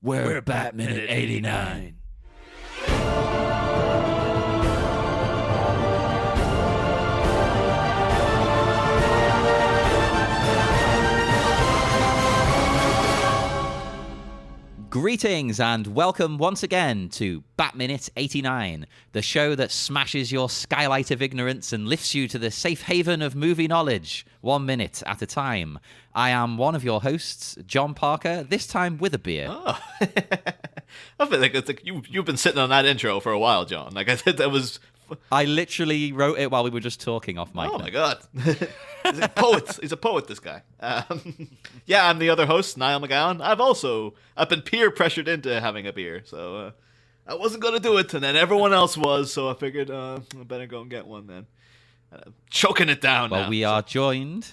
We're Batman at 89. Greetings and welcome once again to Batminute 89, the show that smashes your skylight of ignorance and lifts you to the safe haven of movie knowledge, 1 minute at a time. I am one of your hosts, John Parker, this time with a beer. Oh. I feel like you've been sitting on that intro for a while, John. Like I said, that was... I literally wrote it while we were just talking off mic. Oh my god. He's a poet. He's a poet, this guy. Yeah, I'm the other host, Niall McGowan. I've been peer pressured into having a beer, so I wasn't going to do it, and then everyone else was, so I figured I better go and get one then. Choking it down now. Well, we are joined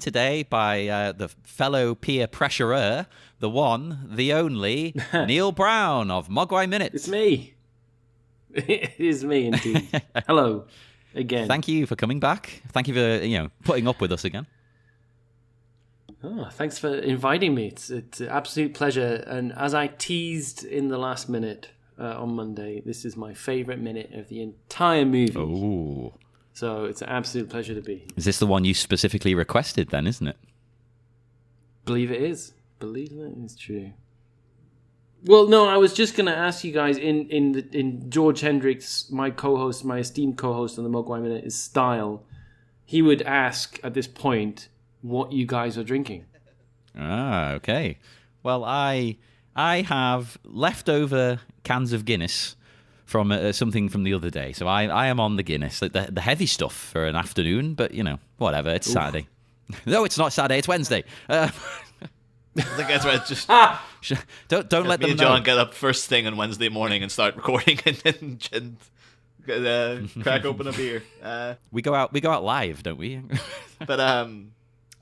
today by the fellow peer pressurer, the one, the only, Neil Brown of Mogwai Minutes. It's me. It is me, indeed. Hello, again. Thank you for coming back. Thank you for putting up with us again. Oh, thanks for inviting me. It's an absolute pleasure. And as I teased in the last minute on Monday, this is my favourite minute of the entire movie. Oh. So it's an absolute pleasure to be here. Is this the one you specifically requested then, isn't it? Believe it is. Believe that is true. Well, no, I was just going to ask you guys in George Hendricks, my co-host, my esteemed co-host on the Mogwai Minute, his style, he would ask at this point what you guys are drinking. Ah, okay. Well, I have leftover cans of Guinness from something from the other day, so I am on the Guinness, like the heavy stuff for an afternoon. But whatever. It's Saturday. No, it's not Saturday. It's Wednesday. I think that's right. Just don't let me them and John know. get up first thing on Wednesday morning and start recording and crack open a beer. We go out live, don't we? But I'm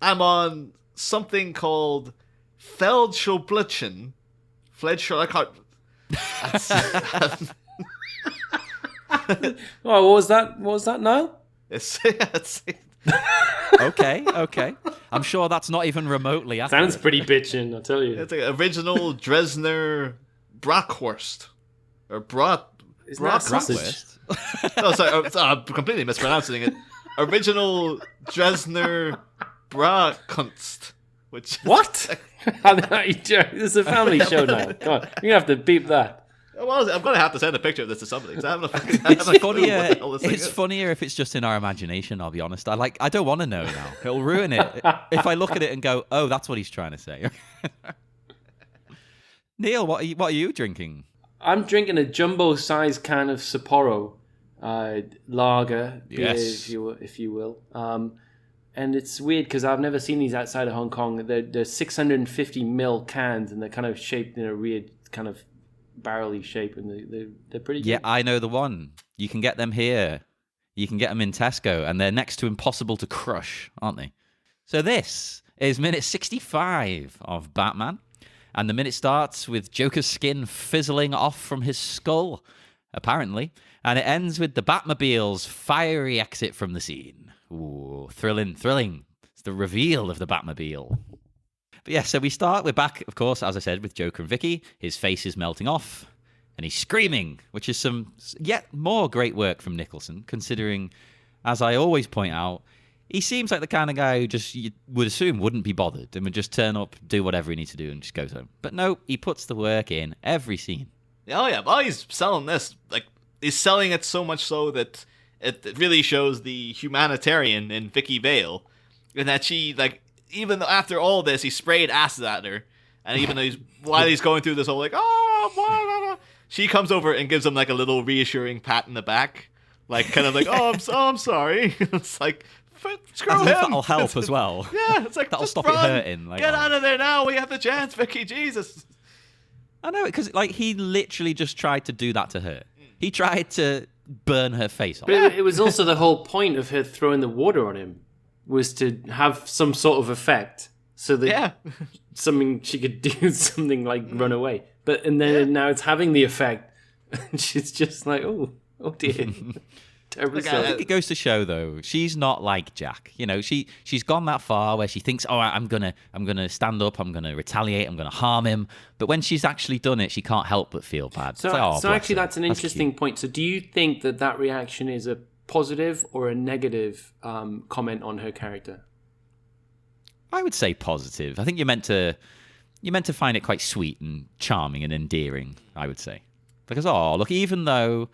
on something called Feldschulblitzen. I can't. Oh, what was that? What was that now? It's Okay. I'm sure that's not even remotely accurate. Sounds pretty bitchin', I'll tell you. It's like original Dresdner Bratwurst or brat. Isn't that sausage? No, sorry, I'm completely mispronouncing it. Original Dresdner Bratkunst. Which What? This is a family show now. Come on, you're gonna have to beep that. Well, I'm going to have to send a picture of this to somebody. I haven't It's funnier if it's just in our imagination, I'll be honest. I don't want to know now. It'll ruin it if I look at it and go, oh, that's what he's trying to say. Neil, what are you drinking? I'm drinking a jumbo-sized can of Sapporo lager, beer, Yes. if you will. And it's weird because I've never seen these outside of Hong Kong. They're 650 ml cans, and they're kind of shaped in a weird kind of barrel-y shape, and they're pretty good. Yeah, I know the one. You can get them here. You can get them in Tesco, and they're next to impossible to crush, aren't they? So this is minute 65 of Batman, and the minute starts with Joker's skin fizzling off from his skull, apparently, and it ends with the Batmobile's fiery exit from the scene. Ooh, thrilling. It's the reveal of the Batmobile. But yeah, so we're back, of course, as I said, with Joker and Vicki. His face is melting off, and he's screaming, which is some yet more great work from Nicholson, considering, as I always point out, he seems like the kind of guy who just, you would assume, wouldn't be bothered and would just turn up, do whatever he needs to do, and just goes home. But no, he puts the work in every scene. Oh, yeah. Well, he's selling this. Like, he's selling it so much so that it really shows the humanitarian in Vicki Vale, and that she, like, even though after all this, he sprayed acid at her, and even though while he's going through this whole, like, oh, blah, blah, blah, she comes over and gives him, like, a little reassuring pat in the back, like, kind of like, I'm sorry. It's like, screw him. That'll help as well. Yeah, it's like, that'll just stop run. it hurting. Like, Get out of there now. We have the chance, Vicki. Jesus. I know, because like he literally just tried to do that to her. He tried to burn her face off. But it was also the whole point of her throwing the water on him, was to have some sort of effect, so that she could do something like run away. But now it's having the effect, and she's just like, oh dear. Terribly Like, silly. I think it goes to show, though, she's not like Jack. You know, she's gone that far where she thinks, "Oh, I'm gonna stand up. I'm gonna retaliate. I'm gonna harm him." But when she's actually done it, she can't help but feel bad. So, It's like, oh, so bless actually, her. that's an interesting cute. point. So, do you think that reaction is a positive or a negative comment on her character? I would say positive. I think you're meant to find it quite sweet and charming and endearing. I would say, because look, even though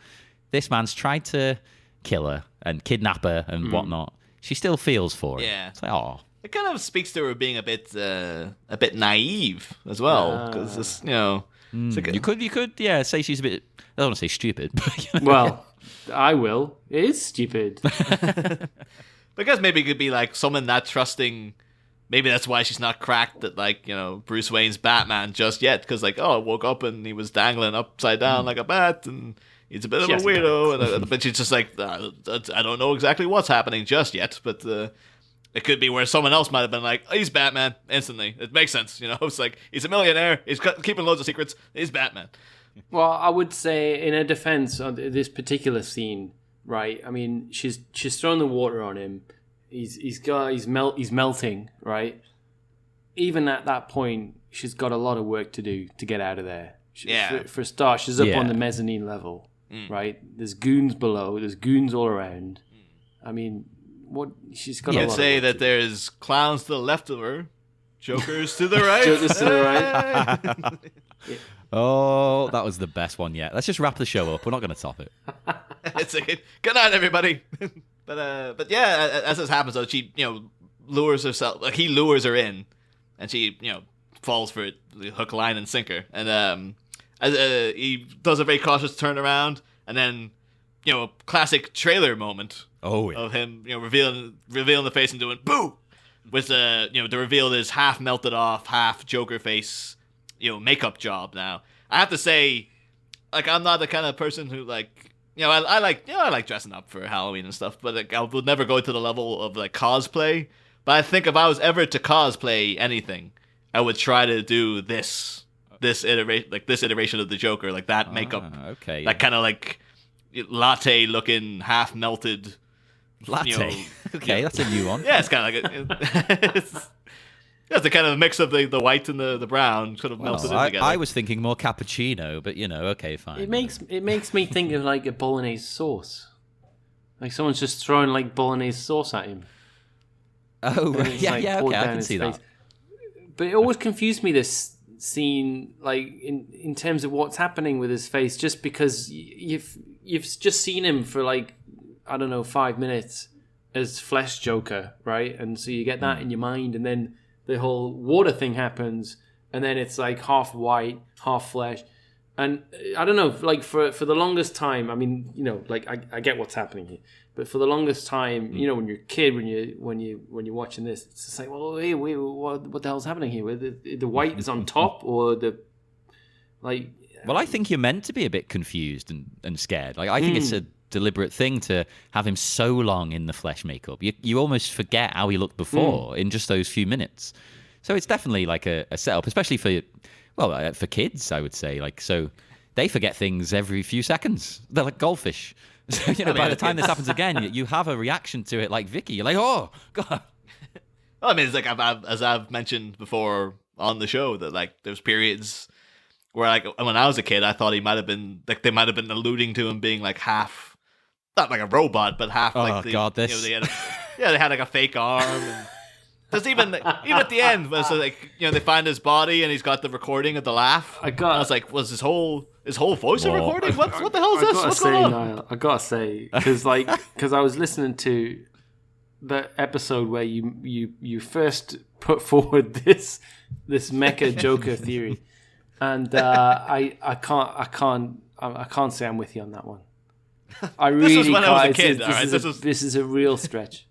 this man's tried to kill her and kidnap her and whatnot, she still feels for it. Yeah. It's like, oh. It kind of speaks to her being a bit naive as well, because it's like You could, yeah, say she's a bit. I don't want to say stupid, but you know, Well, I will. It is stupid. I guess maybe it could be like someone that trusting. Maybe that's why she's not cracked at Bruce Wayne's Batman just yet, because I woke up and he was dangling upside down like a bat, and he's a bit of a weirdo, but she's just like, I don't know exactly what's happening just yet, but it could be where someone else might have been like, oh, he's Batman instantly. It makes sense, It's like he's a millionaire, he's keeping loads of secrets, he's Batman. Well, I would say in her defense on this particular scene, right? I mean, she's thrown the water on him. He's melting, right? Even at that point, she's got a lot of work to do to get out of there. For a start, she's up on the mezzanine level, right? There's goons below. There's goons all around. I mean, she's got a lot of work say that to do. there's clowns to the left of her, jokers to the right. Jokers to the right. oh, that was the best one yet. Let's just wrap the show up. We're not going to top it. It's like, good night, everybody. But yeah, as this happens, though, she lures herself. Like he lures her in, and she falls for it, hook, line, and sinker. And he does a very cautious turnaround, and then classic trailer moment of him revealing the face and doing boo, with the reveal is half melted off, half Joker face makeup job. Now I have to say, I'm not the kind of person who I like dressing up for Halloween and stuff, but I would never go to the level of cosplay. But I think if I was ever to cosplay anything, I would try to do this iteration of the Joker, like that makeup, okay, that kind of latte looking, half melted latte. Okay, that's a new one. Yeah, it's kind of it's the kind of mix of the white and the brown sort of melted in together. I was thinking more cappuccino, but okay, fine. It makes me think of a bolognese sauce. Like someone's just throwing bolognese sauce at him. Oh, right. Yeah, poured okay, I down can his see face. that. But it always confused me, this scene, in terms of what's happening with his face, just because you've just seen him for 5 minutes as Flesh Joker, right? And so you get that in your mind, and then the whole water thing happens, and then it's half white, half flesh. And I don't know, for the longest time, I mean, I get what's happening here, but for the longest time, when you're a kid, when you're watching this, it's just like, well, wait, what the hell's happening here? The white is on top, or the Well, I think you're meant to be a bit confused and scared. I think it's a deliberate thing to have him so long in the flesh makeup. You almost forget how he looked before in just those few minutes. So it's definitely a setup, especially for kids, I would say. So they forget things every few seconds. They're like goldfish. So by the time this happens again, you have a reaction to it like Vicki. You're like, oh god. Well, I mean, it's as I've mentioned before on the show that there's periods where when I was a kid, I thought he might have been they might have been alluding to him being half. Not like a robot, but half God, this. they had a fake arm. And there's even at the end, when they find his body and he's got the recording of the laugh. I was like, was his whole voice a recording? What the hell is this? What's going on? Niall, I gotta say, because I was listening to the episode where you first put forward this Mecha-Joker theory, and I can't say I'm with you on that one. I really this was when can't. I was a kid. This is a real stretch.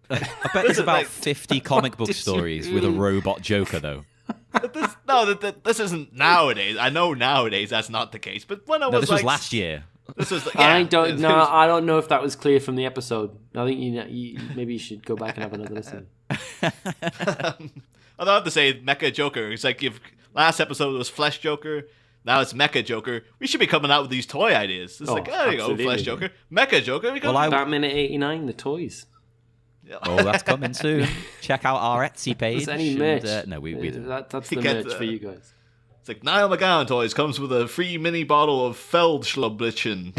I bet there's about 50 comic book stories with a robot Joker, though. This isn't nowadays. I know nowadays that's not the case, but when this was last year. This was. I don't know if that was clear from the episode. I think maybe you should go back and have another listen. Although I have to say, Mecha-Joker. It's if last episode was Flesh Joker. Now it's Mecha-Joker. We should be coming out with these toy ideas. It's like, there you go, absolutely. Flesh Joker. Mecha-Joker. Batman at 89, the toys. Oh, that's coming soon. Check out our Etsy page. Is any merch? No, we that's the merch for you guys. It's like Niall McGowan Toys comes with a free mini bottle of Feldschlublichen.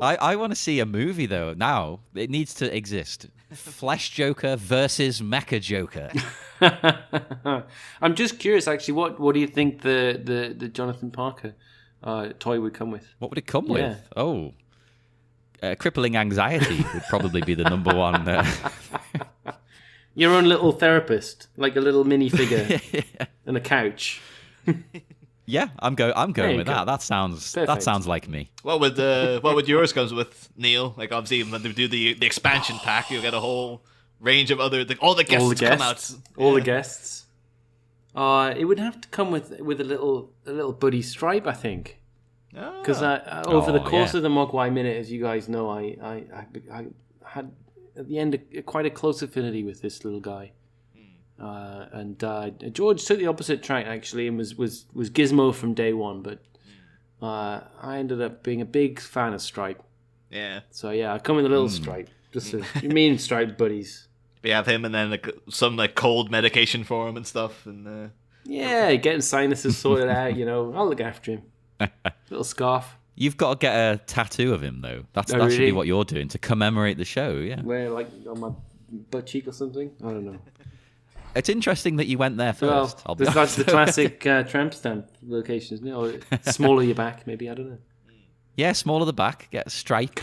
I want to see a movie though. Now it needs to exist. Flesh Joker versus Mecha-Joker. I'm just curious, actually. What do you think the Jonathan Parker toy would come with? What would it come Yeah. with? Oh, crippling anxiety would probably be the number one. Your own little therapist, like a little minifigure and a couch. Yeah, I'm going with go. that. That sounds like me. What would yours comes with, Neil? Like obviously when they do the expansion pack, you get a whole range of all the guests come out. All the guests. It would have to come with a little buddy stripe, I think. Because over the course of the Mogwai Minute, as you guys know, I had at the end quite a close affinity with this little guy. And George took the opposite track actually, and was Gizmo from day one. But I ended up being a big fan of Stripe. Yeah. So yeah, I come with a little Stripe, just me and Stripe buddies. We have him, and then some cold medication for him and stuff, and yeah, getting sinuses sorted out. I'll look after him. Little scarf. You've got to get a tattoo of him though. That should really? be what you're doing to commemorate the show. Yeah. Where, like on my butt cheek or something? I don't know. It's interesting that you went there first. Well, that's the classic tramp stamp location, isn't it? Or smaller your back, maybe. I don't know. Yeah, small of the back. Get a stripe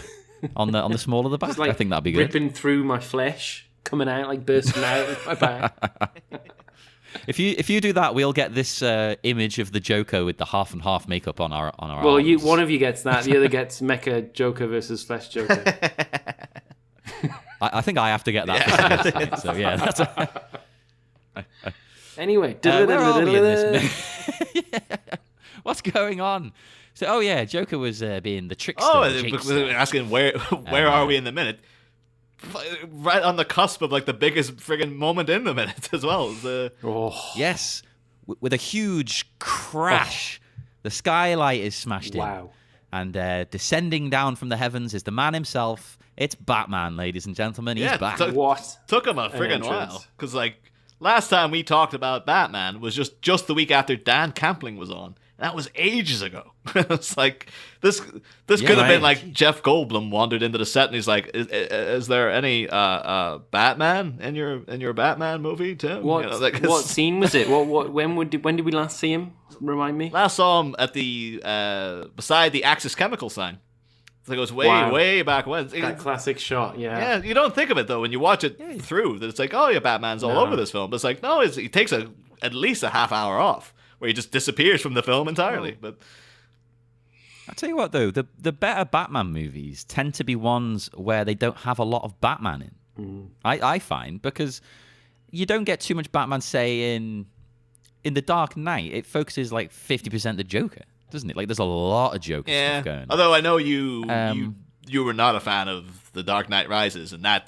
on the small of the back. Just, like, I think that'd be good. Ripping through my flesh, coming out, like bursting out of my back. If you do that, we'll get this image of the Joker with the half and half makeup on our Well, arms. one of you gets that, the other gets Mecha-Joker versus Flesh Joker. I think I have to get that. For this night, so yeah, that's. Anyway, Where are we in this? Yeah. What's going on? So, Joker was being the trickster. we're asking where are we in the minute? Right on the cusp of the biggest friggin' moment in the minute as well. Yes, with a huge crash, the skylight is smashed in. Wow. And descending down from the heavens is the man himself. It's Batman, ladies and gentlemen. He's back. What? Took him a friggin' while. Because, last time we talked about Batman was just the week after Dan Campling was on. That was ages ago. It's like, this could have been Jeff Goldblum wandered into the set and he's like, is there any Batman in your Batman movie, Tim? What scene was it? When did we last see him? Remind me. Last saw him at the beside the Axis Chemical sign. It goes way back when. That classic shot, yeah. Yeah, you don't think of it though when you watch it through. That it's like, Batman's all over this film. But it's like, no, he takes at least a half hour off where he just disappears from the film entirely. But I'll tell you what though, the better Batman movies tend to be ones where they don't have a lot of Batman in. I find, because you don't get too much Batman, say in The Dark Knight. It focuses 50% the Joker, doesn't it? There's a lot of Joker stuff going on. Although I know you were not a fan of The Dark Knight Rises, and I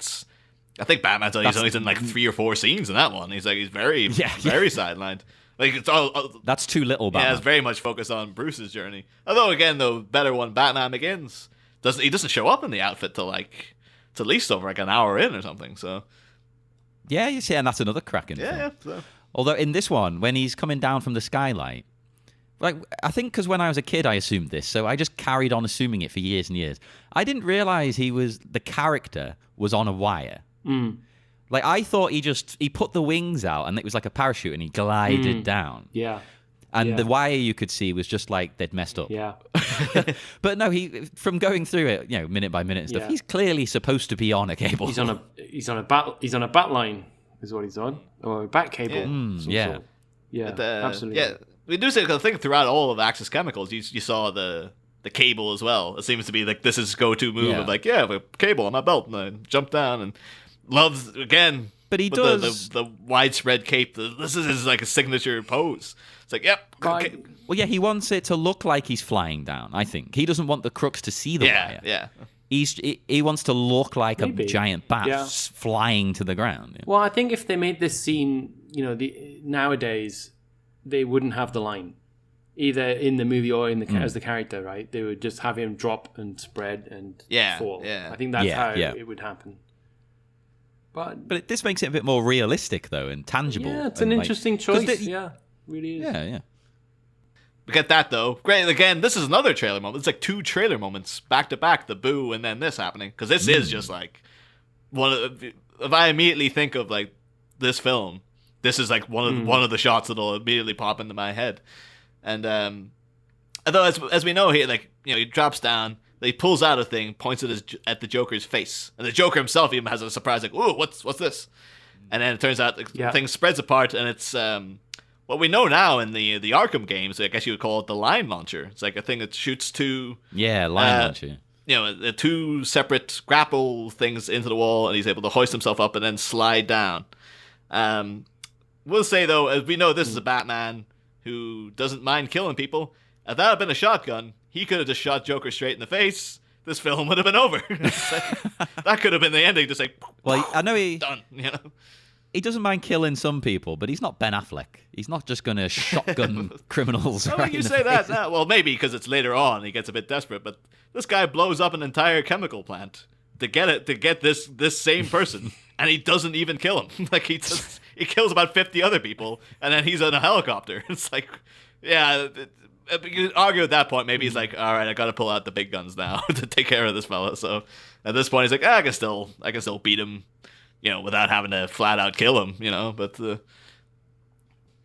think Batman's only done 3 or 4 scenes in that one. He's very sidelined. It's all that's too little Batman. Yeah, it's very much focused on Bruce's journey. Although again, the better one, Batman Begins, doesn't show up in the outfit till it's at least over an hour in or something. So yeah, you see, and that's another cracking film. Yeah. So. Although in this one, when he's coming down from the skylight, I think because when I was a kid, I assumed this, so I just carried on assuming it for years and years. I didn't realize the character was on a wire. I thought he put the wings out and it was like a parachute and he glided down. Yeah. And the wire you could see was just they'd messed up. Yeah. But no, from going through it, minute by minute and stuff, he's clearly supposed to be on a cable. He's on a bat line, is what he's on, or a bat cable. Yeah. Absolutely. Yeah, we do say, I think throughout all of Axis Chemicals, you saw the cable as well. It seems to be this is go-to move of I have a cable on my belt and I jump down and loves again. But he does the widespread cape. This is his a signature pose. It's yep. Okay. Well, yeah, he wants it to look like he's flying down. I think he doesn't want the crooks to see the wire. Yeah. He wants to look like a giant bat flying to the ground. Yeah. Well, I think if they made this scene nowadays they wouldn't have the line either in the movie or as the character, right? They would just have him drop and spread and fall. Yeah. I think that's how it would happen. But this makes it a bit more realistic, though, and tangible. Yeah, it's an interesting choice. Yeah, really is. Yeah. We get that, though. Great. Again, this is another trailer moment. It's like 2 trailer moments back to back, the boo and then this happening. Because this is just like if I immediately think of like this film, this is like one of the shots that'll immediately pop into my head. And although as we know here, like, he drops down, he pulls out a thing, points it at the Joker's face, and the Joker himself even has a surprise, like, "Ooh, what's this?" And then it turns out the thing spreads apart, and it's what we know now in the Arkham games. I guess you would call it the line launcher. It's like a thing that shoots 2 line launcher. 2 separate grapple things into the wall, and he's able to hoist himself up and then slide down. We'll say though, as we know, this is a Batman who doesn't mind killing people. If that had been a shotgun, he could have just shot Joker straight in the face. This film would have been over. That could have been the ending. Just like, well, I know he done. He doesn't mind killing some people, but he's not Ben Affleck. He's not just going to shotgun criminals. How can you say that? No, well, maybe because it's later on. He gets a bit desperate, but this guy blows up an entire chemical plant to get this same person, and he doesn't even kill him. Like he kills about 50 other people, and then he's in a helicopter. It's like, yeah. You could argue at that point, maybe he's like, all right, I got to pull out the big guns now to take care of this fella. So at this point, he's like, I can still beat him, without having to flat out kill him, But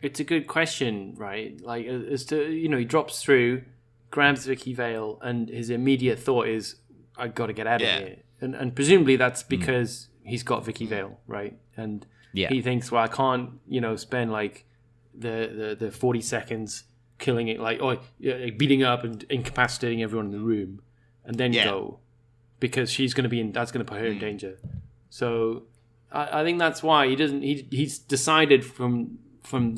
it's a good question, right? Like, as to he drops through, grabs Vicki Vale, and his immediate thought is, I got to get out of here, and presumably that's because he's got Vicki Vale, right? And he thinks, well, I can't, spend like the 40 seconds killing it, like beating up and incapacitating everyone in the room, and then go, because she's going to be that's going to put her in danger. So I think that's why he doesn't. He's decided from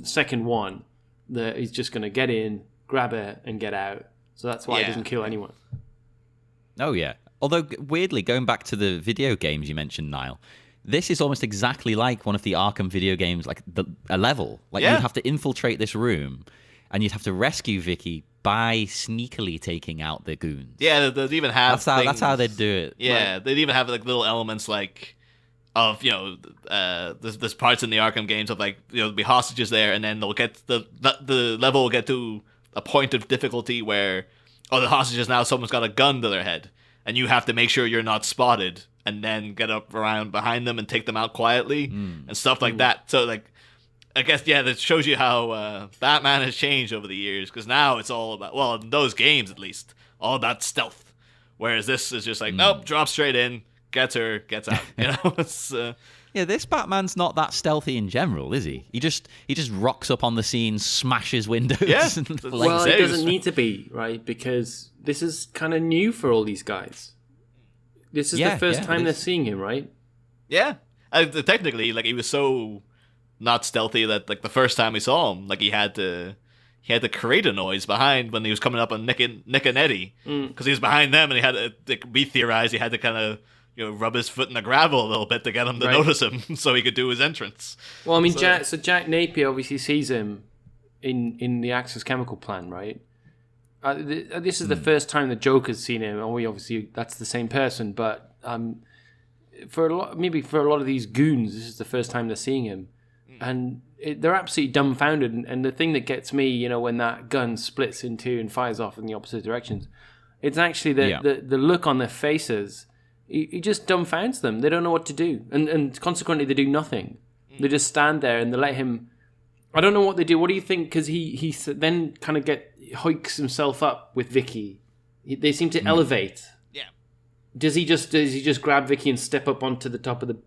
second one that he's just going to get in, grab her, and get out. So that's why he doesn't kill anyone. Oh yeah. Although weirdly, going back to the video games you mentioned, Niall, this is almost exactly like one of the Arkham video games, like a level. Like you'd have to infiltrate this room, and you'd have to rescue Vicki by sneakily taking out the goons. Yeah, they'd even have that's how they'd do it. Yeah, they'd even have like little elements like of there's parts in the Arkham games of like there'll be hostages there, and then they'll get the level will get to a point of difficulty where the hostages now someone's got a gun to their head, and you have to make sure you're not spotted, and then get up around behind them and take them out quietly and stuff like that. So like, I guess, that shows you how Batman has changed over the years, because now it's all about, well, in those games at least, all about stealth. Whereas this is just like, nope, drop straight in, gets her, gets out. It's, this Batman's not that stealthy in general, is he? He just rocks up on the scene, smashes windows. Yeah. Well, it doesn't need to be, right? Because this is kind of new for all these guys. This is the first time they're seeing him, right? Yeah. Technically, like, he was so not stealthy that like the first time we saw him, like he had to create a noise behind when he was coming up on Nick and Eddie, because he was behind them, and he had to, we theorized he had to kind of rub his foot in the gravel a little bit to get him to notice him, so he could do his entrance. Well, I mean, Jack Napier obviously sees him in the Axis chemical plant, right? This is the first time the Joker's seen him, and we obviously that's the same person, but for a lot of these goons, this is the first time they're seeing him. And they're absolutely dumbfounded. And the thing that gets me, when that gun splits in two and fires off in the opposite directions, it's actually the look on their faces. It just dumbfounds them. They don't know what to do. And consequently, they do nothing. They just stand there and they let him... I don't know what they do. What do you think? Because he then kind of hikes himself up with Vicki. They seem to elevate. Yeah. Does he just grab Vicki and step up onto the top of the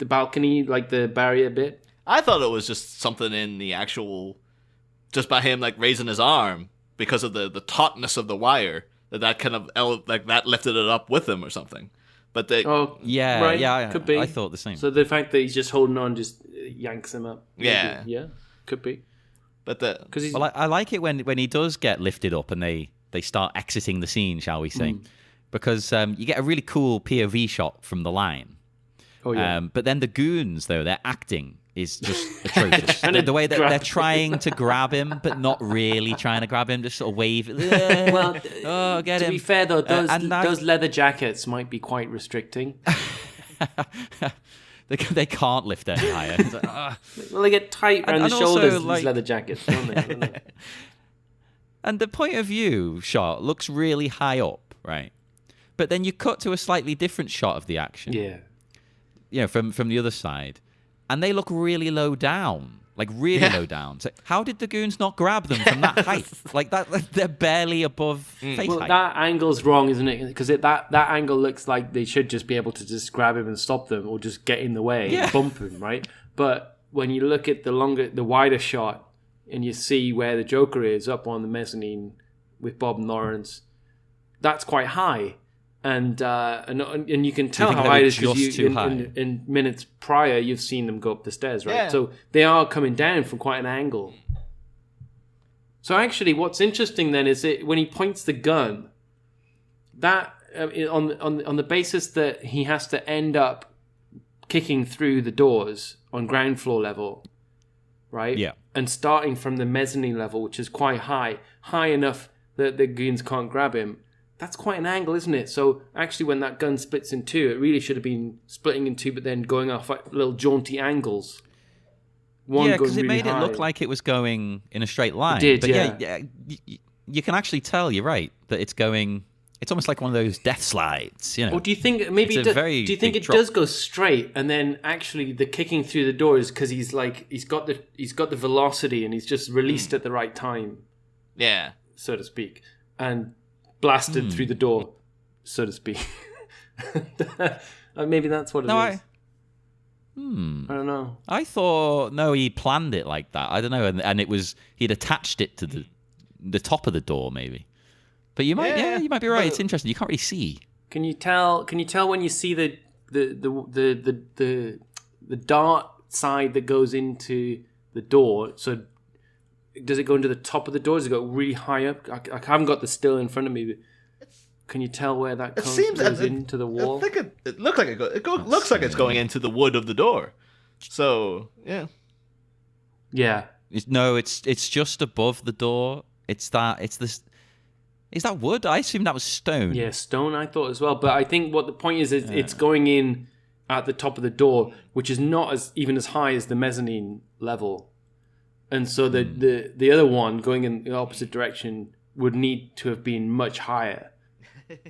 balcony, like the barrier bit? I thought it was just something in the actual, just by him like raising his arm because of the tautness of the wire, that kind of that lifted it up with him or something. But could be. I thought the same. So the fact that he's just holding on just yanks him up. Yeah, could be. But I like it when he does get lifted up and they start exiting the scene, shall we say, because you get a really cool POV shot from the line. Oh, yeah. But then the goons, though, they're acting is just atrocious. The way that they're trying to grab him, but not really trying to grab him, just sort of wave. Well, get him. To be fair, though, and those leather jackets might be quite restricting. They can't lift any higher. It's like, Well, they get tight around the shoulders of these leather jackets, don't they? I don't know. And the point of view shot looks really high up, right? But then you cut to a slightly different shot of the action. Yeah. You know, from the other side. And they look really low down. Like, really low down. So how did the goons not grab them from that height? Like, they're barely above face height. That angle's wrong, isn't it? Because that angle looks like they should just be able to just grab him and stop them, or just get in the way and bump him, right? But when you look at the wider shot, and you see where the Joker is up on the mezzanine with Bob and Lawrence, that's quite high. And you can tell how high it is because in minutes prior you've seen them go up the stairs, right? Yeah. So they are coming down from quite an angle. So actually, what's interesting then is when he points the gun, that on the basis that he has to end up kicking through the doors on ground floor level, right? Yeah. And starting from the mezzanine level, which is quite high enough that the goons can't grab him. That's quite an angle, isn't it? So actually, when that gun splits in two, it really should have been splitting in two, but then going off at little jaunty angles. Because it made it look like it was going in a straight line. It did, but you can actually tell, you're right, that it's going... It's almost like one of those death slides, you know. Or do you think maybe do you think it does go straight, and then actually the kicking through the door is because he's got the velocity and he's just released at the right time, so to speak, and blasted through the door, so to speak. Maybe that's what it is. I don't know. I thought he planned it like that. I don't know, and it was he'd attached it to the top of the door, maybe. But you might, you might be right. It's interesting. You can't really see. Can you tell when you see the dart side that goes into the door? So does it go into the top of the door? Does it go really high up? I haven't got the still in front of me. But can you tell where that goes into the wall? I think it looks like looks like it's going into the wood of the door. So yeah. It's just above the door. It's this. Is that wood? I assume that was stone. Yeah, stone I thought as well. But I think what the point is it's going in at the top of the door, which is not even as high as the mezzanine level. And so the other one going in the opposite direction would need to have been much higher.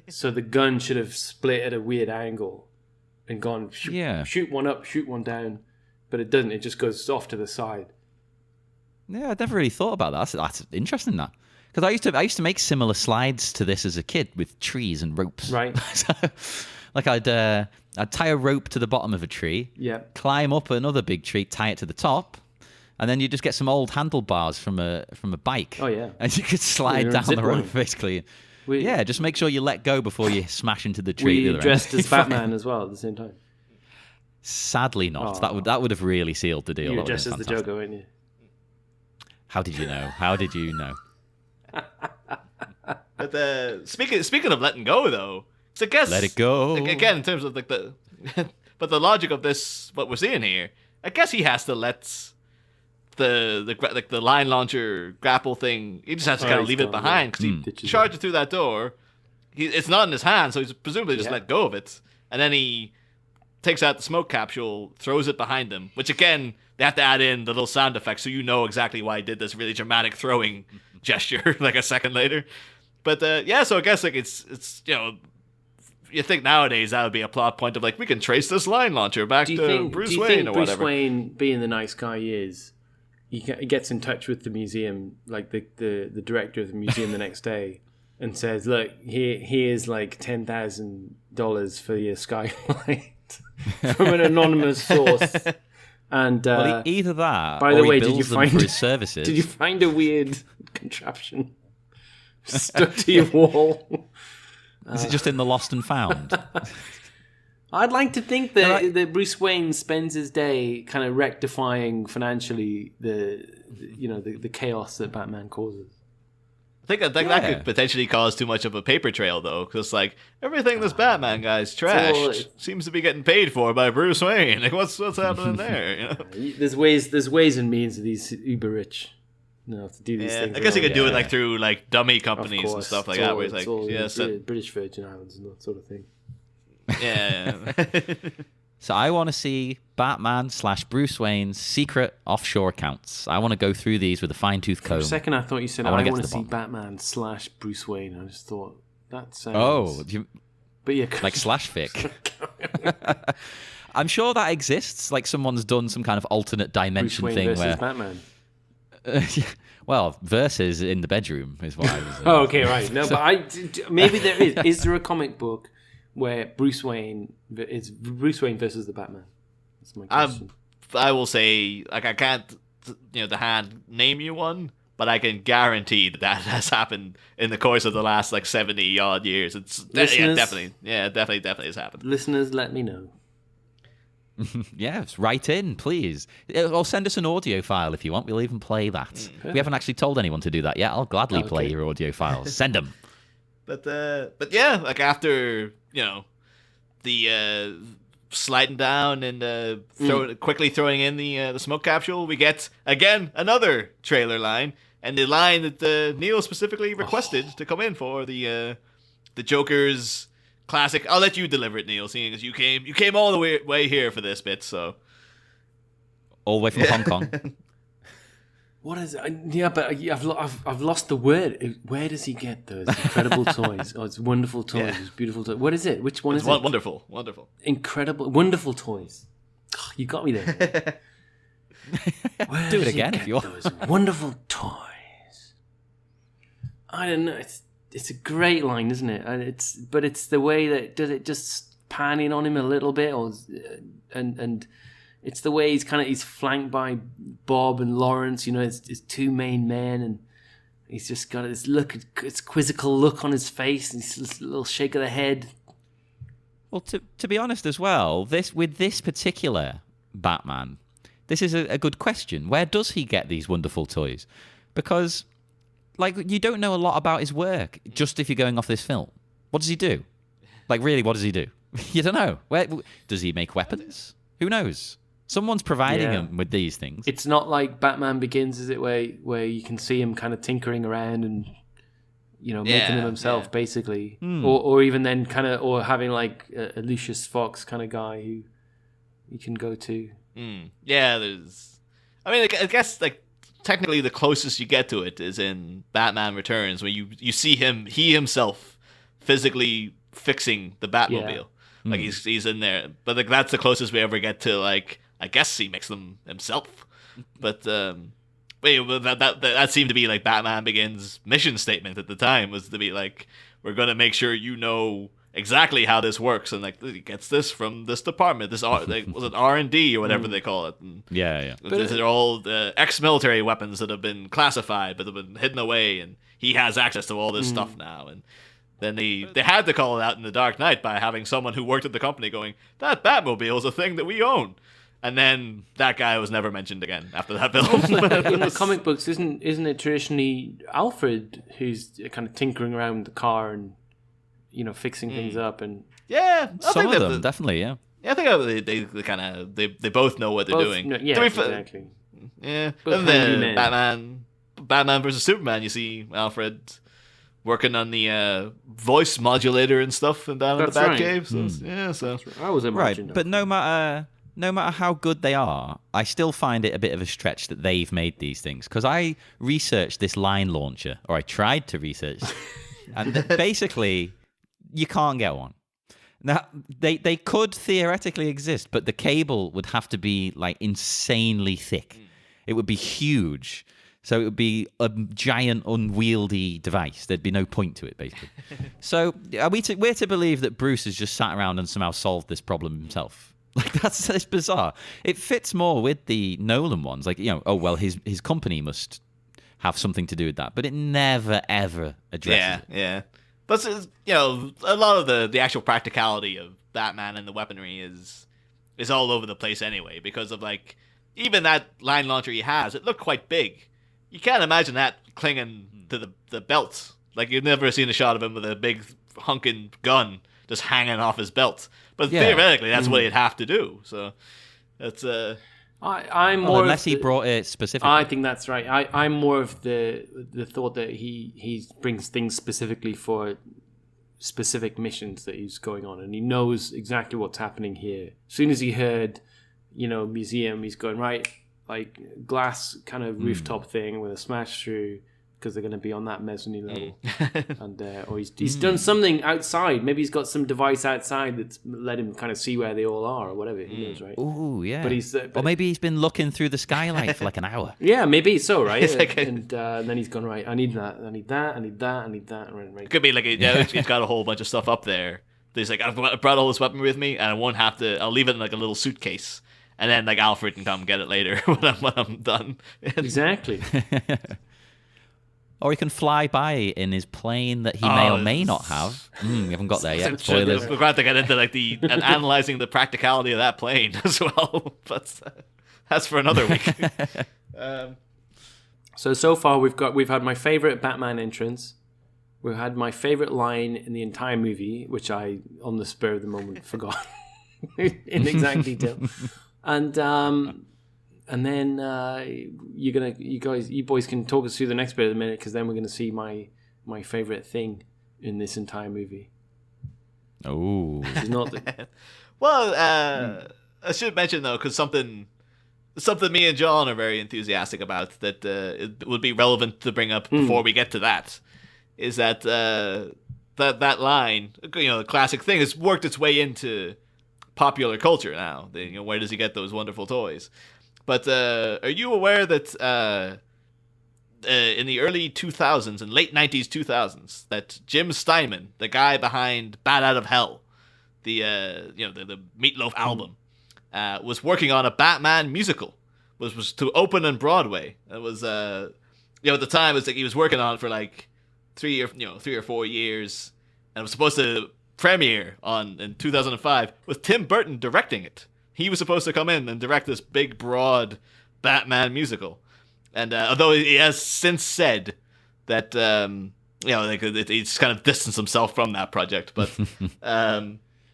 So the gun should have split at a weird angle and gone shoot one up, shoot one down. But it doesn't. It just goes off to the side. Yeah, I never really thought about that. That's interesting, that. Because I used to make similar slides to this as a kid with trees and ropes. Right. So, like I'd tie a rope to the bottom of a tree, climb up another big tree, tie it to the top, and then you just get some old handlebars from a bike. Oh yeah. And you could slide down the rope basically. Just make sure you let go before you smash into the tree. Were you dressed as Batman as well at the same time? Sadly not. Oh. That would have really sealed the deal. You were dressed as the Joker, weren't you? How did you know? How did you know? But speaking of letting go, though, so I guess let it go again in terms of like the, but the logic of this, what we're seeing here, I guess he has to let the line launcher grapple thing. He just has to kind of leave it behind because he charges through that door. It's not in his hand, so he's presumably just let go of it, and then he takes out the smoke capsule, throws it behind him. Which again, they have to add in the little sound effects so you know exactly why he did this really dramatic throwing gesture like a second later. But so I guess like it's you think nowadays that would be a plot point of like we can trace this line launcher back to Bruce Wayne or whatever. Bruce Wayne, being the nice guy he is, he gets in touch with the museum, like the director of the museum the next day, and says, "Look, here's like $10,000 for your skylight from an anonymous source." And either that. By the way, did you find his services? Did you find a weird contraption stuck to your wall? Is it just in the lost and found? I'd like to think that Bruce Wayne spends his day kind of rectifying financially the chaos that Batman causes. think that could potentially cause too much of a paper trail, though, because like everything this Batman guy's trashed seems to be getting paid for by Bruce Wayne. Like, what's happening there? You know? There's ways and means of these uber rich, to do these things. I guess you could do it like through like dummy companies and stuff like that, where it's like British Virgin Islands and that sort of thing. Yeah. So I want to see Batman/Bruce Wayne's secret offshore accounts. I want to go through these with a fine-tooth comb. For a second, I thought you said I want to see Batman/Bruce Wayne. I just thought that sounds. But yeah, like slash fic. I'm sure that exists. Like someone's done some kind of alternate dimension Bruce Wayne thing versus where Batman. Well, versus in the bedroom is what I was. Oh, okay, right. No, but maybe there is. Is there a comic book where Bruce Wayne versus the Batman? That's my question. I will say, like, I can't, the hand name you one, but I can guarantee that has happened in the course of the last like 70 odd years. It's definitely has happened. Listeners, let me know. Yes, write in, please. Or send us an audio file if you want. We'll even play that. We haven't actually told anyone to do that yet. I'll gladly play your audio files. Send them. But yeah, like after the sliding down and quickly throwing in the smoke capsule, we get again another trailer line, and the line that Neil specifically requested to come in for the Joker's classic. I'll let you deliver it, Neil, seeing as you came all the way here for this bit. So all the way from Hong Kong. What is it? Yeah, but I've lost the word. Where does he get those incredible toys? Oh, it's wonderful toys. Yeah. It's beautiful toys. What is it? Which one is it? Wonderful. Incredible, wonderful toys. Oh, you got me there. Do it again if you want. Those wonderful toys. I don't know. It's a great line, isn't it? And it's the way that does it just pan in on him a little bit, and it's the way he's flanked by Bob and Lawrence. His two main men, and he's just got this quizzical look on his face, and this little shake of the head. Well, to be honest as well, with this particular Batman, this is a good question. Where does he get these wonderful toys? Because, like, you don't know a lot about his work just if you're going off this film. What does he do? Like, really, what does he do? You don't know. Where does he make weapons? Who knows? Someone's providing him with these things. It's not like Batman Begins, is it? Where you can see him kind of tinkering around and making them himself, basically, or even then or having like a Lucius Fox kind of guy who you can go to. Yeah, there's. I mean, I guess like technically the closest you get to it is in Batman Returns, where you see he himself physically fixing the Batmobile. Yeah. Like he's in there, but like that's the closest we ever get to like. I guess he makes them himself, but that seemed to be like Batman Begins' mission statement at the time, was to be like, we're gonna make sure you know exactly how this works, and like he gets this from this department, was it R&D or whatever they call it. And yeah. These are all ex-military weapons that have been classified but have been hidden away, and he has access to all this stuff now. And then they had to call it out in The Dark Knight by having someone who worked at the company going, that Batmobile is a thing that we own. And then that guy was never mentioned again after that film. In the comic books, isn't it traditionally Alfred who's kind of tinkering around the car and fixing things up? And some of them definitely, yeah. Yeah, I think they kind of they both know what they're doing. Exactly. Yeah, and then Batman versus Superman, you see Alfred working on the voice modulator and stuff, and down in the Batcave. So I was imagining, but no matter how good they are, I still find it a bit of a stretch that they've made these things. Because I researched this line launcher, or I tried to research, and basically, you can't get one. Now, they could theoretically exist, but the cable would have to be like insanely thick. It would be huge. So it would be a giant, unwieldy device. There'd be no point to it, basically. So we're to believe that Bruce has just sat around and somehow solved this problem himself. Like, it's bizarre. It fits more with the Nolan ones. Like, his company must have something to do with that. But it never, ever addresses it. Yeah. But, a lot of the actual practicality of Batman and the weaponry is all over the place anyway. Because of, like, even that line launcher he has, it looked quite big. You can't imagine that clinging to the belt. Like, you've never seen a shot of him with a big hunking gun just hanging off his belt. But theoretically, that's what he'd have to do. So that's I'm more unless he brought it specifically. I think that's right. I'm more of the thought that he brings things specifically for specific missions that he's going on, and he knows exactly what's happening here. As soon as he heard, museum, he's going right, like glass kind of rooftop thing with a smash through, because they're going to be on that mezzanine level. And or he's done something outside. Maybe he's got some device outside that's let him kind of see where they all are or whatever. Who knows, right? Ooh, yeah. But or maybe he's been looking through the skylight for like an hour. Yeah, maybe so, right? And then he's gone, right, I need that, I need that, I need that, I need that. Right. It could be like, he's got a whole bunch of stuff up there. He's like, I've brought all this weapon with me, and I won't have to, I'll leave it in like a little suitcase. And then like Alfred can come get it later when I'm done. Exactly. Or he can fly by in his plane that he may or may not have. We haven't got there yet. Spoilers. We're about to get into like and analyzing the practicality of that plane as well. But that's for another week. So far we've had my favorite Batman entrance. We've had my favorite line in the entire movie, which I, on the spur of the moment, forgot in exact detail. And then you boys can talk us through the next bit in a minute, because then we're gonna see my favorite thing in this entire movie. Oh, it's not the... Well, I should mention though, because something me and John are very enthusiastic about that it would be relevant to bring up before we get to that, is that that line, the classic thing, has worked its way into popular culture now. Where does he get those wonderful toys? But are you aware that in the early 2000s and late 90s 2000s, that Jim Steinman, the guy behind Bat Out of Hell, the Meatloaf album, was working on a Batman musical, was to open on Broadway. It was at the time, it was like he was working on it for like 3 or 4 years, and it was supposed to premiere in 2005 with Tim Burton directing it. He was supposed to come in and direct this big, broad Batman musical. And although he has since said that, he's kind of distanced himself from that project. But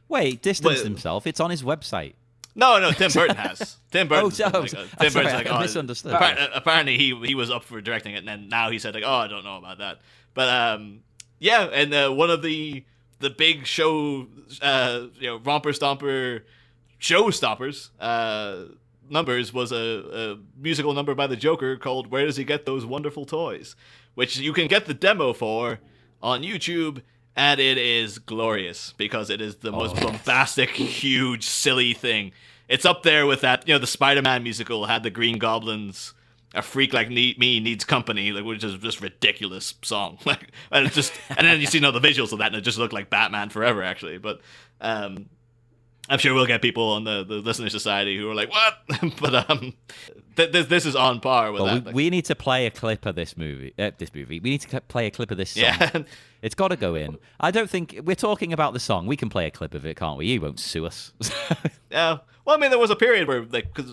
wait, distanced himself? It's on his website. No, Tim Burton has. Tim Burton. I misunderstood. Apparently he was up for directing it, and then now he said like, I don't know about that. But and one of the big show, romper stomper showstoppers numbers was a musical number by the Joker called "Where Does He Get Those Wonderful Toys," which you can get the demo for on YouTube, and it is glorious because it is the most bombastic, huge, silly thing. It's up there with that, the Spider-Man musical had the Green Goblin's "A Freak Like Me Needs Company," which is just ridiculous song. And then you see the visuals of that, and it just looked like Batman Forever, actually. But I'm sure we'll get people on the Listener Society who are like, what? But this is on par with that. We need to play a clip of this movie. We need to play a clip of this song. Yeah. It's got to go in. I don't think we're talking about the song. We can play a clip of it, can't we? You won't sue us. Yeah. Well, I mean, there was a period where, because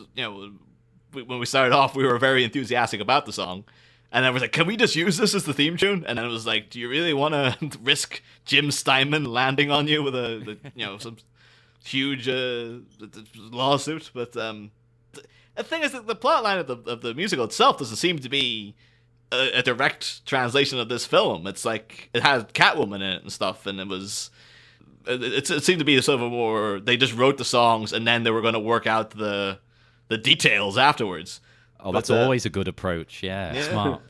when we started off, we were very enthusiastic about the song. And I was like, can we just use this as the theme tune? And then it was like, do you really want to risk Jim Steinman landing on you with some huge lawsuit? But the thing is that the plot line of the musical itself doesn't seem to be a direct translation of this film. It's like it had Catwoman in it and stuff, and it seemed to be sort of a more, they just wrote the songs and then they were going to work out the details afterwards. Oh, that's always a good approach. Yeah. Smart.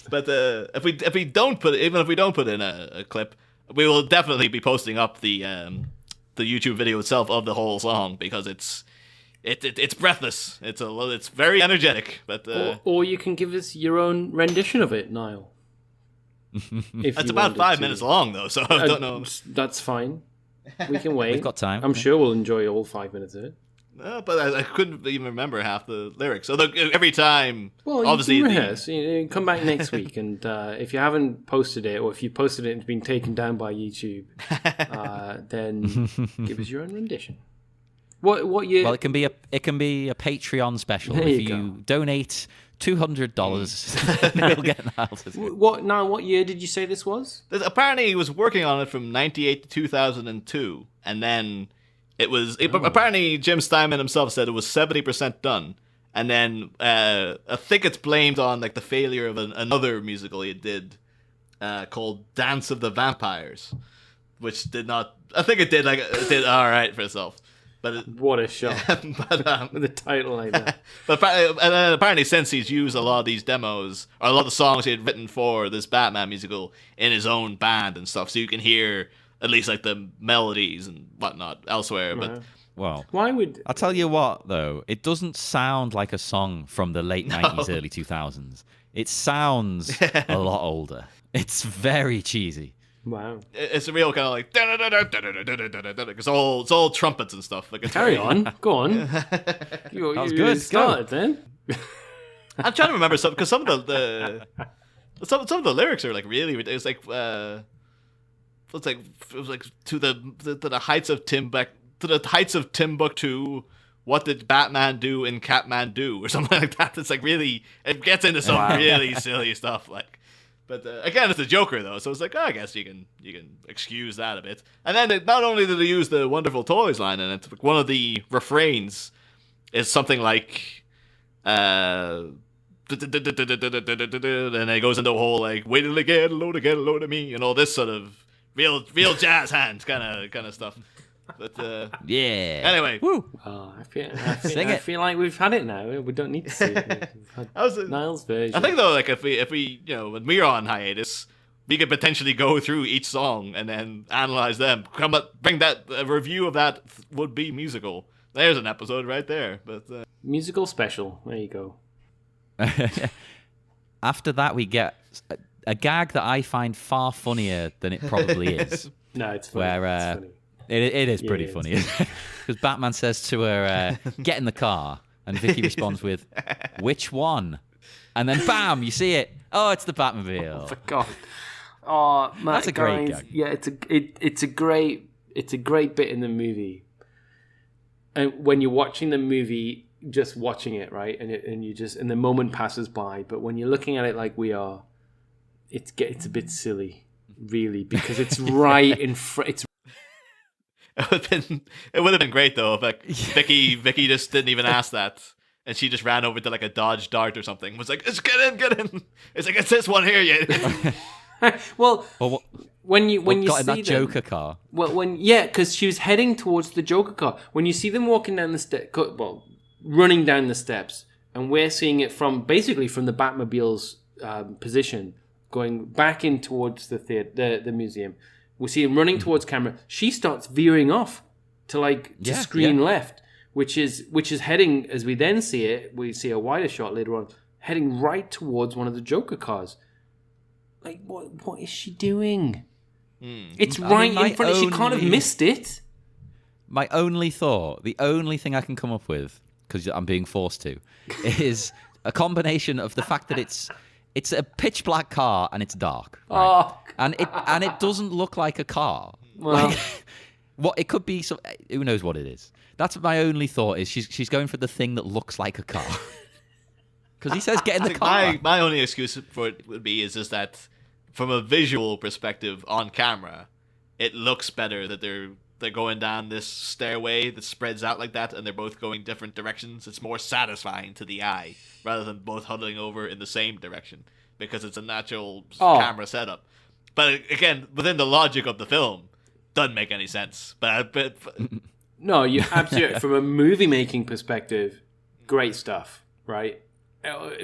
But if we don't put in a clip, we will definitely be posting up the YouTube video itself of the whole song, because it's breathless. It's very energetic. But or you can give us your own rendition of it, Niall. It's about 5 minutes long, though, so I don't know. That's fine. We can wait. We've got time. I'm sure we'll enjoy all 5 minutes of it. But I couldn't even remember half the lyrics. So every time, well, obviously, you can rehearse. You come back next week, and if you haven't posted it, or if you posted it and it's been taken down by YouTube, then give us your own rendition. What you? Well, it can be a Patreon special. There If you you donate $200. We'll get Niles. What year did you say this was? Apparently, he was working on it from '98 to 2002, and then apparently Jim Steinman himself said it was 70% done, and then I think it's blamed on like the failure of another musical he did called Dance of the Vampires, which did not. I think it did all right for itself. But what a shot! With a title like that. But apparently, since he's used a lot of these demos, or a lot of the songs he had written for this Batman musical in his own band and stuff, so you can hear at least like the melodies and whatnot elsewhere. Right. But Well, Why would I'll tell you what, though, it doesn't sound like a song from the late 90s, early 2000s. It sounds a lot older. It's very cheesy. wow? it's a real kind of like it's all trumpets and stuff. Like Carry on, go on. You was good. Started then. I'm trying to remember some because some of the lyrics are like really. It was like it was like to the heights of Timbuktu. What did Batman do in Catmandu or something like that? It's like really, it gets into some really silly stuff. Like, but again, it's a Joker though, so it's like, oh, I guess you can excuse that a bit. And then not only did they use the Wonderful Toys line in it, one of the refrains is something like, and it goes into a whole like, wait till they get a load of me, and all this sort of real jazz hands kind of stuff. But Yeah. anyway, Woo. Oh, I Sing it. feel like we've had it now. We don't need to see it. We've had Niles' version. I think though, like if we when we're on hiatus, we could potentially go through each song and then analyze them. Bring that a review of that would be musical. There's an episode right there. But musical special. There you go. After that, we get a gag that I find far funnier than it probably is. No, it's funny. Where it's funny. it is pretty it funny. Because Batman says to her, get in the car. And Vicki responds with, which one? And then bam, you see it. Oh, it's the Batmobile. Oh, for God. Oh, Matt, That's a great guys, gag. yeah, it's a great bit in the movie. And when you're watching the movie, just watching it, right, and the moment passes by. But when you're looking at it like we are, it's a bit silly, really, because it's right in front. It's it would have been great though if like Vicki just didn't even ask that. And she just ran over to like a Dodge Dart or something. Was like, get in. It's like, it's this one here, yeah. well, when you got see in that them, Joker car. Well, because she was heading towards the Joker car. When you see them walking down the running down the steps, and we're seeing it from the Batmobile's position, going back in towards the theater, the museum. We see him running towards camera. She starts veering off to screen left, which is heading, as we then see it. We see a wider shot later on, heading right towards one of the Joker cars. Like, what is she doing? It's right in front of. She can't have missed it. My only thought, the only thing I can come up with, because I'm being forced to, is a combination of the fact that it's a pitch black car and it's dark, right? and it doesn't look like a car. Well, What it could be, who knows what it is. That's my only thought. Is she's going for the thing that looks like a car. Because he says get in the car. My only excuse for it would be is just that from a visual perspective on camera, it looks better that they're going down this stairway that spreads out like that, and they're both going different directions. It's more satisfying to the eye rather than both huddling over in the same direction because it's a natural camera setup. But again, within the logic of the film, doesn't make any sense. But no, you absolutely. From a movie making perspective, great stuff, right?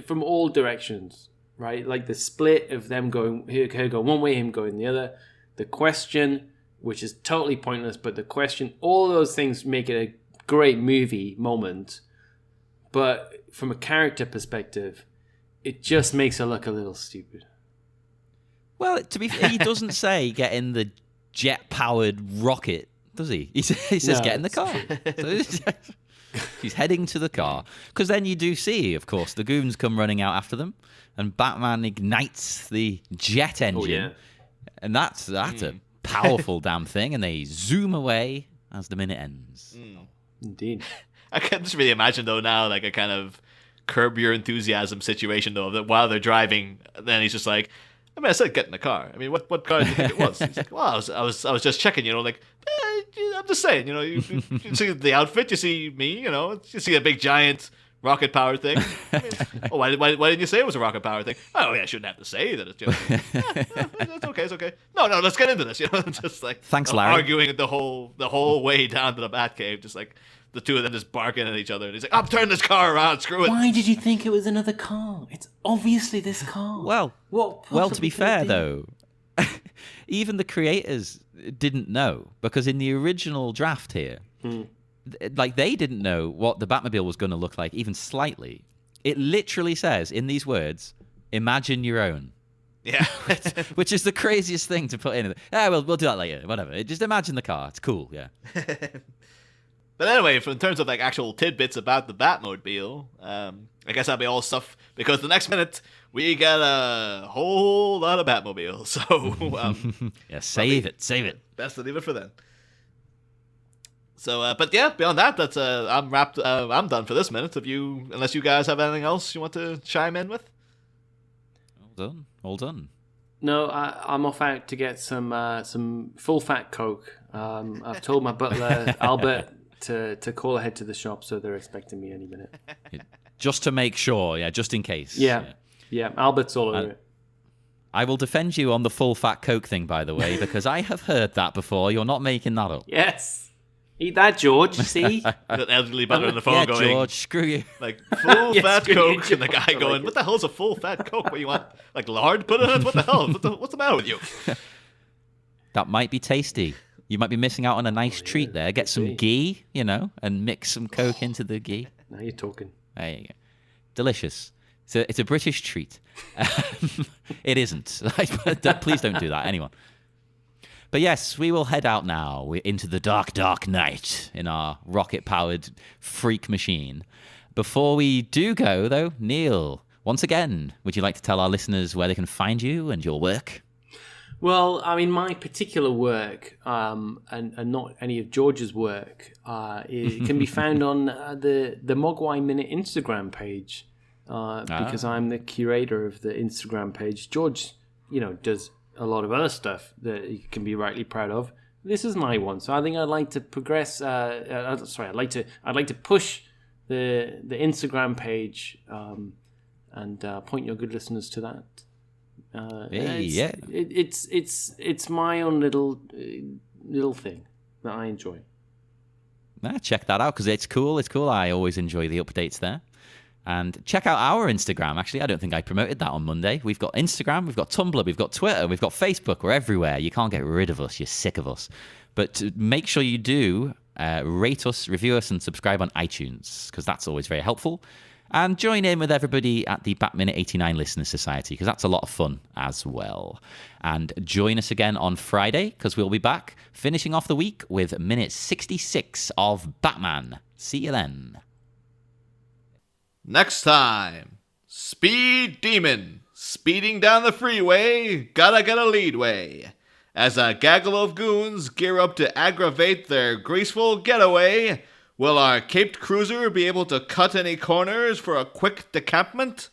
From all directions, right? Like the split of them going, her going one way, him going the other. The question, which is totally pointless, but the question, all those things make it a great movie moment. But from a character perspective, it just makes her look a little stupid. Well, to be fair, he doesn't say get in the jet-powered rocket, does he? He says get in the car. She's heading to the car. Because then you do see, of course, the goons come running out after them, and Batman ignites the jet engine. Oh, yeah. And that's a powerful damn thing, and they zoom away as the minute ends. Indeed. I can just really imagine though now like a kind of Curb Your Enthusiasm situation though, that while they're driving, then he's just like, I mean, I said get in the car. I mean, what car do you think it was? He's like, well, I was just checking, like, I'm just saying, you see the outfit, you see me, you see a big giant rocket power thing. I mean, why didn't you say it was a rocket power thing? Oh, yeah, I shouldn't have to say that it's. It's okay. No, let's get into this. Just like thanks, Larry. Arguing the whole way down to the Batcave, just like the two of them just barking at each other. And he's like, I'm turning this car around. Screw it. Why did you think it was another car? It's obviously this car. Well, to be fair though, even the creators didn't know, because in the original draft here. Like, they didn't know what the Batmobile was going to look like, even slightly. It literally says in these words, imagine your own. Yeah. Which is the craziest thing to put in. We'll do that later, whatever. Just imagine the car. It's cool, yeah. But anyway, in terms of like actual tidbits about the Batmobile, I guess that'll be all stuff, because the next minute we get a whole lot of Batmobile. So, yeah, save it. Best to leave it for then. So, but yeah, beyond that, that's I'm wrapped. I'm done for this minute. Unless you guys have anything else you want to chime in with? All done. No, I'm off out to get some full fat Coke. I've told my butler Albert to call ahead to the shop, so they're expecting me any minute. Just to make sure, just in case. Yeah. Albert's all over it. I will defend you on the full fat Coke thing, by the way, because I have heard that before. You're not making that up. Yes. Eat that, George. See? The elderly butler on the phone going, George, screw you. Like, full fat Coke, and the guy going, what the hell's a full fat Coke? What do you want? Like, lard put in it? What the hell? What's the matter with you? That might be tasty. You might be missing out on a nice treat there. Get some ghee, and mix some Coke into the ghee. Now you're talking. There you go. Delicious. It's a British treat. It isn't. Please don't do that, anyone. But yes, we will head out now. We're into the dark, dark night in our rocket-powered freak machine. Before we do go, though, Neil, once again, would you like to tell our listeners where they can find you and your work? Well, I mean, my particular work, and not any of George's work, it can be found on the Mogwai Minute Instagram page, because I'm the curator of the Instagram page. George, does a lot of other stuff that he can be rightly proud of. This is my one, so I think I'd like to progress. I'd like to push the Instagram page, and point your good listeners to that. It's my own little thing that I enjoy. Check that out, because it's cool. It's cool. I always enjoy the updates there. And check out our Instagram. Actually, I don't think I promoted that on Monday. We've got Instagram, we've got Tumblr, we've got Twitter, we've got Facebook. We're everywhere. You can't get rid of us. You're sick of us. But make sure you do rate us, review us, and subscribe on iTunes, because that's always very helpful. And join in with everybody at the Batminute 89 Listener Society, because that's a lot of fun as well. And join us again on Friday, because we'll be back finishing off the week with minute 66 of Batman. See you then. Next time, Speed Demon, speeding down the freeway, gotta get a leadway. As a gaggle of goons gear up to aggravate their graceful getaway, will our caped cruiser be able to cut any corners for a quick decampment?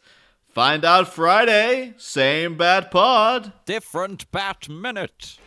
Find out Friday, same Bat Pod. Different Bat Minute.